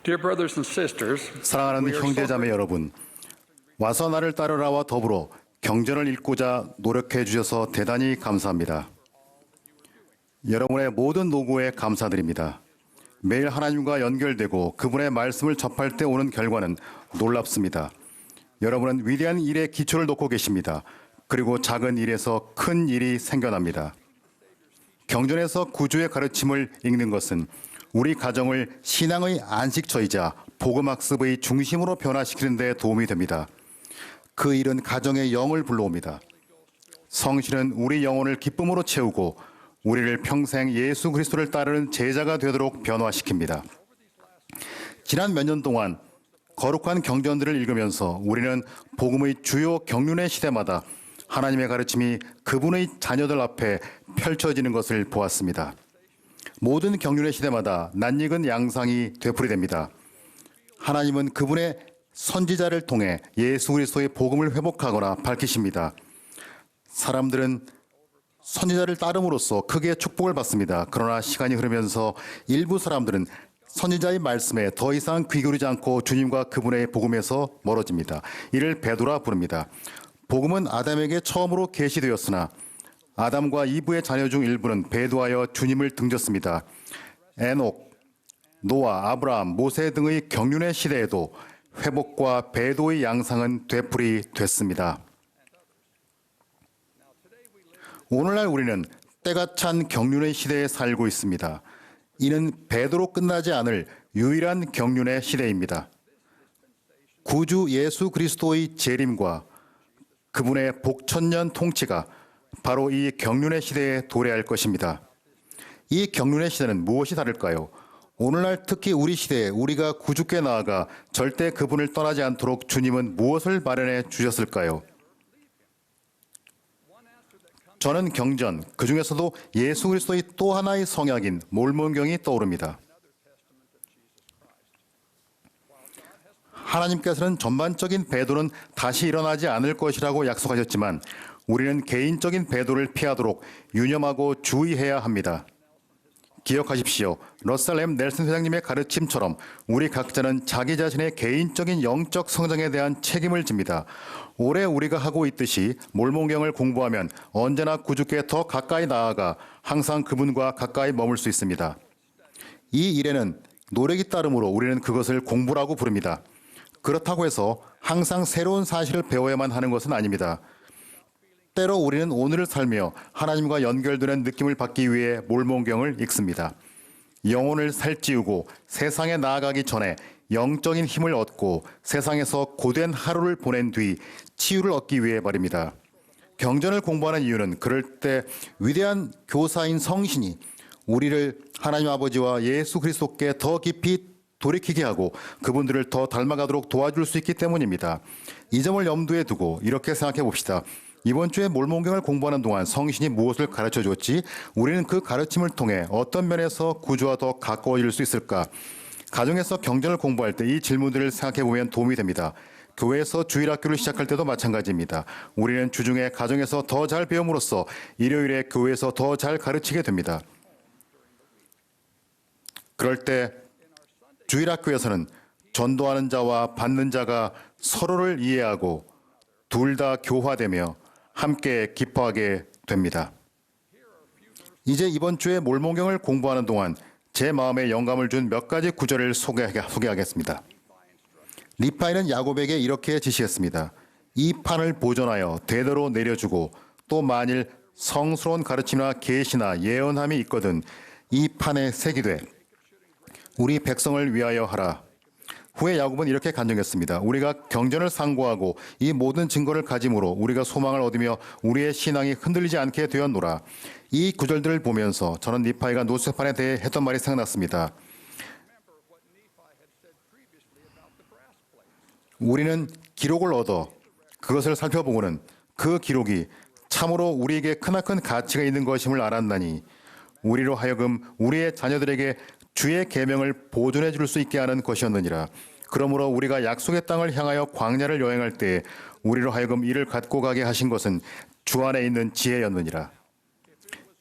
Dear brothers and sisters, 사랑하는 형제자매 여러분, 와서 나를 따르라와 더불어 경전을 읽고자 노력해 주셔서 대단히 감사합니다. 여러분의 모든 노고에 감사드립니다. 매일 하나님과 연결되고 그분의 말씀을 접할 때 오는 결과는 놀랍습니다. 여러분은 위대한 일에 기초를 놓고 계십니다. 그리고 작은 일에서 큰 일이 생겨납니다. 경전에서 구주의 가르침을 읽는 것은 우리 가정을 신앙의 안식처이자 복음학습의 중심으로 변화시키는 데 도움이 됩니다. 그 일은 가정의 영을 불러옵니다. 성신은 우리 영혼을 기쁨으로 채우고 우리를 평생 예수 그리스도를 따르는 제자가 되도록 변화시킵니다. 지난 몇 년 동안 거룩한 경전들을 읽으면서 우리는 복음의 주요 경륜의 시대마다 하나님의 가르침이 그분의 자녀들 앞에 펼쳐지는 것을 보았습니다. 모든 경륜의 시대마다 낯익은 양상이 되풀이됩니다. 하나님은 그분의 선지자를 통해 예수 그리스도의 복음을 회복하거나 밝히십니다. 사람들은 선지자를 따름으로써 크게 축복을 받습니다. 그러나 시간이 흐르면서 일부 사람들은 선지자의 말씀에 더 이상 귀 기울이지 않고 주님과 그분의 복음에서 멀어집니다. 이를 배도라 부릅니다. 복음은 아담에게 처음으로 계시되었으나 아담과 이브의 자녀 중 일부는 배도하여 주님을 등졌습니다. 에녹, 노아, 아브라함, 모세 등의 경륜의 시대에도 회복과 배도의 양상은 되풀이됐습니다. 오늘날 우리는 때가 찬 경륜의 시대에 살고 있습니다. 이는 배도로 끝나지 않을 유일한 경륜의 시대입니다. 구주 예수 그리스도의 재림과 그분의 복천년 통치가 바로 이 경륜의 시대에 도래할 것입니다. 이 경륜의 시대는 무엇이 다를까요? 오늘날 특히 우리 시대에 우리가 구주께 나아가 절대 그분을 떠나지 않도록 주님은 무엇을 마련해 주셨을까요? 저는 경전, 그 중에서도 예수 그리스도의 또 하나의 성약인 몰몬경이 떠오릅니다. 하나님께서는 전반적인 배도는 다시 일어나지 않을 것이라고 약속하셨지만 우리는 개인적인 배도를 피하도록 유념하고 주의해야 합니다. 기억하십시오. 러셀 M. 넬슨 회장님의 가르침처럼 우리 각자는 자기 자신의 개인적인 영적 성장에 대한 책임을 집니다. 올해 우리가 하고 있듯이 몰몬경을 공부하면 언제나 구주께 더 가까이 나아가 항상 그분과 가까이 머물 수 있습니다. 이 일에는 노력이 따르므로 우리는 그것을 공부라고 부릅니다. 그렇다고 해서 항상 새로운 사실을 배워야만 하는 것은 아닙니다. 때로 우리는 오늘을 살며 하나님과 연결되는 느낌을 받기 위해 몰몬경을 읽습니다. 영혼을 살찌우고 세상에 나아가기 전에 영적인 힘을 얻고 세상에서 고된 하루를 보낸 뒤 치유를 얻기 위해 말입니다. 경전을 공부하는 이유는 그럴 때 위대한 교사인 성신이 우리를 하나님 아버지와 예수 그리스도께 더 깊이 돌이키게 하고 그분들을 더 닮아가도록 도와줄 수 있기 때문입니다. 이 점을 염두에 두고 이렇게 생각해 봅시다. 이번 주에 몰몬경을 공부하는 동안 성신이 무엇을 가르쳐 줬지? 우리는 그 가르침을 통해 어떤 면에서 구주와 더 가까워질 수 있을까? 가정에서 경전을 공부할 때 이 질문들을 생각해 보면 도움이 됩니다. 교회에서 주일학교를 시작할 때도 마찬가지입니다. 우리는 주중에 가정에서 더 잘 배움으로써 일요일에 교회에서 더 잘 가르치게 됩니다. 그럴 때 주일학교에서는 전도하는 자와 받는 자가 서로를 이해하고 둘 다 교화되며 함께 기뻐하게 됩니다. 이제 이번 주에 몰몬경을 공부하는 동안 제 마음에 영감을 준 몇 가지 구절을 소개하겠습니다. 니파이는 야곱에게 이렇게 지시했습니다. 이 판을 보존하여 대대로 내려주고 또 만일 성스러운 가르침이나 계시나 예언함이 있거든 이 판에 새기되 우리 백성을 위하여 하라. 후에 야곱은 이렇게 간증했습니다. 우리가 경전을 상고하고 이 모든 증거를 가짐으로 우리가 소망을 얻으며 우리의 신앙이 흔들리지 않게 되었노라. 이 구절들을 보면서 저는 니파이가 노쇠판에 대해 했던 말이 생각났습니다. 우리는 기록을 얻어 그것을 살펴보고는 그 기록이 참으로 우리에게 크나큰 가치가 있는 것임을 알았나니 우리로 하여금 우리의 자녀들에게 주의 계명을 보존해 줄 수 있게 하는 것이었느니라. 그러므로 우리가 약속의 땅을 향하여 광야를 여행할 때 우리로 하여금 이를 갖고 가게 하신 것은 주 안에 있는 지혜였느니라.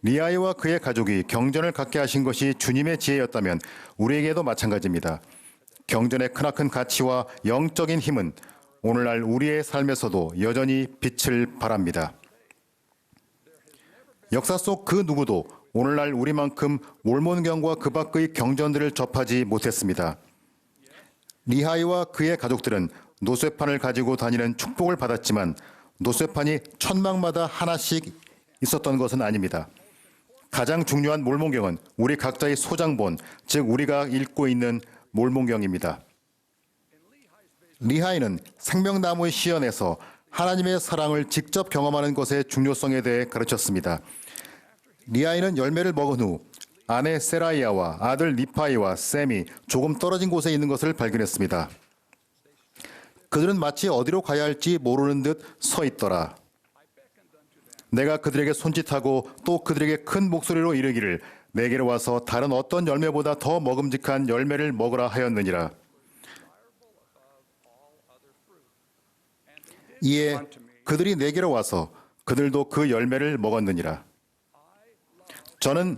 리아이와 그의 가족이 경전을 갖게 하신 것이 주님의 지혜였다면 우리에게도 마찬가지입니다. 경전의 크나큰 가치와 영적인 힘은 오늘날 우리의 삶에서도 여전히 빛을 발합니다. 역사 속 그 누구도 오늘날 우리만큼 몰몬경과 그 밖의 경전들을 접하지 못했습니다. 리하이와 그의 가족들은 노쇠판을 가지고 다니는 축복을 받았지만 노쇠판이 천막마다 하나씩 있었던 것은 아닙니다. 가장 중요한 몰몬경은 우리 각자의 소장본, 즉 우리가 읽고 있는 몰몬경입니다. 리하이는 생명나무의 시연에서 하나님의 사랑을 직접 경험하는 것의 중요성에 대해 가르쳤습니다. 리하이는 열매를 먹은 후 아내 세라이아와 아들 니파이와 샘이 조금 떨어진 곳에 있는 것을 발견했습니다. 그들은 마치 어디로 가야 할지 모르는 듯 서 있더라. 내가 그들에게 손짓하고 또 그들에게 큰 목소리로 이르기를 내게로 와서 다른 어떤 열매보다 더 먹음직한 열매를 먹으라 하였느니라. 이에 그들이 내게로 와서 그들도 그 열매를 먹었느니라. 저는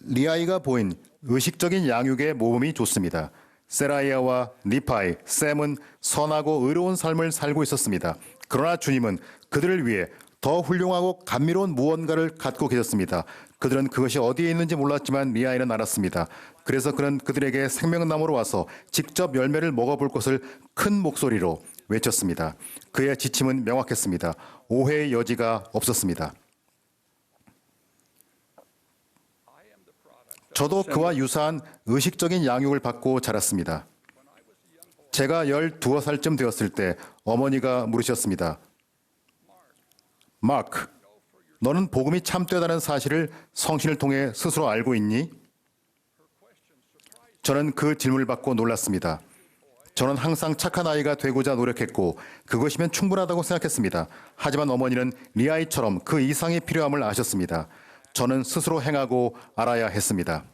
리아이가 보인 의식적인 양육의 모범이 좋습니다. 세라이아와 니파이, 샘은 선하고 의로운 삶을 살고 있었습니다. 그러나 주님은 그들을 위해 더 훌륭하고 감미로운 무언가를 갖고 계셨습니다. 그들은 그것이 어디에 있는지 몰랐지만 리아이는 알았습니다. 그래서 그는 그들에게 생명나무로 와서 직접 열매를 먹어볼 것을 큰 목소리로 외쳤습니다. 그의 지침은 명확했습니다. 오해의 여지가 없었습니다. 저도 그와 유사한 의식적인 양육을 받고 자랐습니다. 제가 12살쯤 되었을 때 어머니가 물으셨습니다. 마크, 너는 복음이 참되다는 사실을 성신을 통해 스스로 알고 있니? 저는 그 질문을 받고 놀랐습니다. 저는 항상 착한 아이가 되고자 노력했고 그것이면 충분하다고 생각했습니다. 하지만 어머니는 리아이처럼 그 이상의 필요함을 아셨습니다. 저는 스스로 행하고 알아야 했습니다.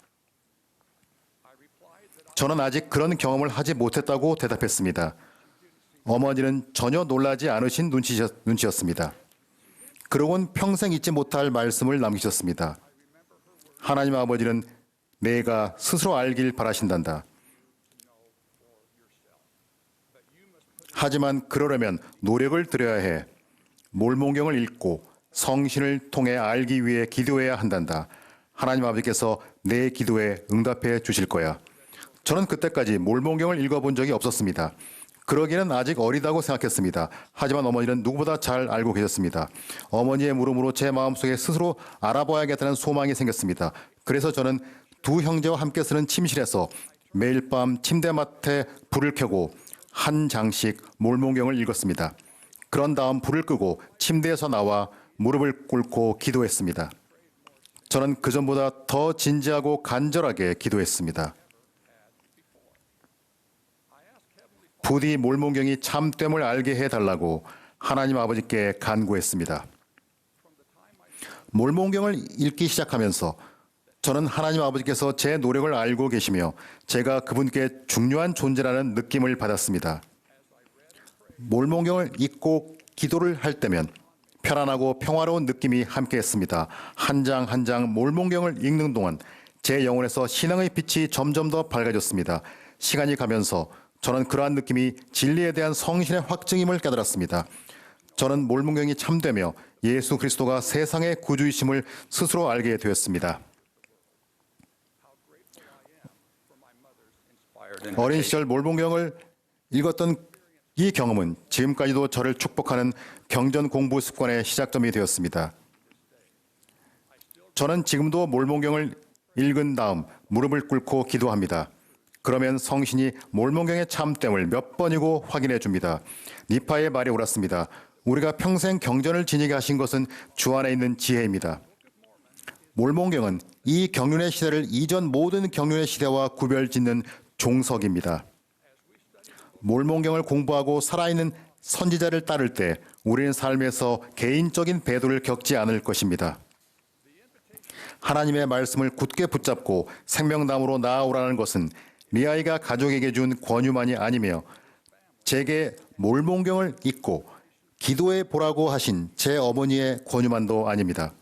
저는 아직 그런 경험을 하지 못했다고 대답했습니다. 어머니는 전혀 놀라지 않으신 눈치였습니다. 그러곤 평생 잊지 못할 말씀을 남기셨습니다. 하나님 아버지는 내가 스스로 알길 바라신단다. 하지만 그러려면 노력을 들여야 해. 몰몬경을 읽고 성신을 통해 알기 위해 기도해야 한단다. 하나님 아버지께서 내 기도에 응답해 주실 거야. 저는 그때까지 몰몬경을 읽어본 적이 없었습니다. 그러기에는 아직 어리다고 생각했습니다. 하지만 어머니는 누구보다 잘 알고 계셨습니다. 어머니의 물음으로 제 마음속에 스스로 알아봐야겠다는 소망이 생겼습니다. 그래서 저는 두 형제와 함께 쓰는 침실에서 매일 밤 침대맡에 불을 켜고 한 장씩 몰몬경을 읽었습니다. 그런 다음 불을 끄고 침대에서 나와 무릎을 꿇고 기도했습니다. 저는 그전보다 더 진지하고 간절하게 기도했습니다. 부디 몰몬경이 참됨을 알게 해달라고 하나님 아버지께 간구했습니다. 몰몬경을 읽기 시작하면서 저는 하나님 아버지께서 제 노력을 알고 계시며 제가 그분께 중요한 존재라는 느낌을 받았습니다. 몰몬경을 읽고 기도를 할 때면 편안하고 평화로운 느낌이 함께했습니다. 한 장 한 장 몰몬경을 읽는 동안 제 영혼에서 신앙의 빛이 점점 더 밝아졌습니다. 시간이 가면서 저는 그러한 느낌이 진리에 대한 성신의 확증임을 깨달았습니다. 저는 몰몬경이 참되며 예수 그리스도가 세상의 구주이심을 스스로 알게 되었습니다. 어린 시절 몰몬경을 읽었던 이 경험은 지금까지도 저를 축복하는 경전 공부 습관의 시작점이 되었습니다. 저는 지금도 몰몬경을 읽은 다음 무릎을 꿇고 기도합니다. 그러면 성신이 몰몬경의 참됨을 몇 번이고 확인해 줍니다. 니파의 말이 옳았습니다. 우리가 평생 경전을 지니게 하신 것은 주 안에 있는 지혜입니다. 몰몬경은 이 경륜의 시대를 이전 모든 경륜의 시대와 구별짓는 종석입니다. 몰몬경을 공부하고 살아있는 선지자를 따를 때 우리는 삶에서 개인적인 배도를 겪지 않을 것입니다. 하나님의 말씀을 굳게 붙잡고 생명담으로 나아오라는 것은 리아이가 가족에게 준 권유만이 아니며 제게 몰몬경을 읽고 기도해 보라고 하신 제 어머니의 권유만도 아닙니다.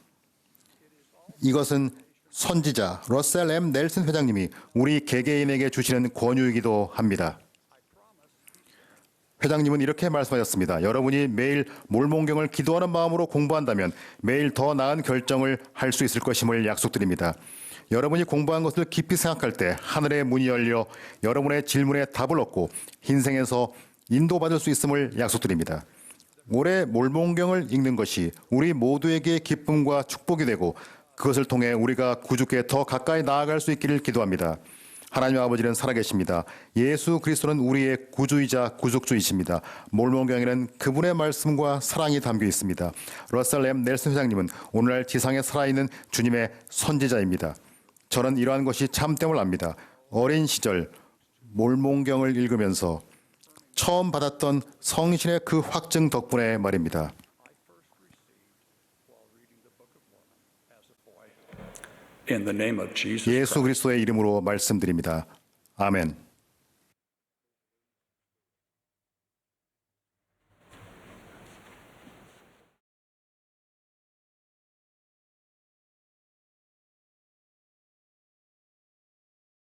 이것은 선지자 러셀 M. 넬슨 회장님이 우리 개개인에게 주시는 권유이기도 합니다. 회장님은 이렇게 말씀하셨습니다. 여러분이 매일 몰몬경을 기도하는 마음으로 공부한다면 매일 더 나은 결정을 할 수 있을 것임을 약속드립니다. 여러분이 공부한 것을 깊이 생각할 때 하늘의 문이 열려 여러분의 질문에 답을 얻고 인생에서 인도받을 수 있음을 약속드립니다. 올해 몰몬경을 읽는 것이 우리 모두에게 기쁨과 축복이 되고 그것을 통해 우리가 구주께 더 가까이 나아갈 수 있기를 기도합니다. 하나님 아버지는 살아계십니다. 예수 그리스도는 우리의 구주이자 구속주이십니다. 몰몬경에는 그분의 말씀과 사랑이 담겨 있습니다. 러셀 M. 넬슨 회장님은 오늘날 지상에 살아있는 주님의 선지자입니다. 저는 이러한 것이 참됨을 압니다. 어린 시절 몰몬경을 읽으면서 처음 받았던 성신의 그 확증 덕분에 말입니다. In the name of Jesus 예수 Christ. 그리스도의 이름으로 말씀드립니다. 아멘.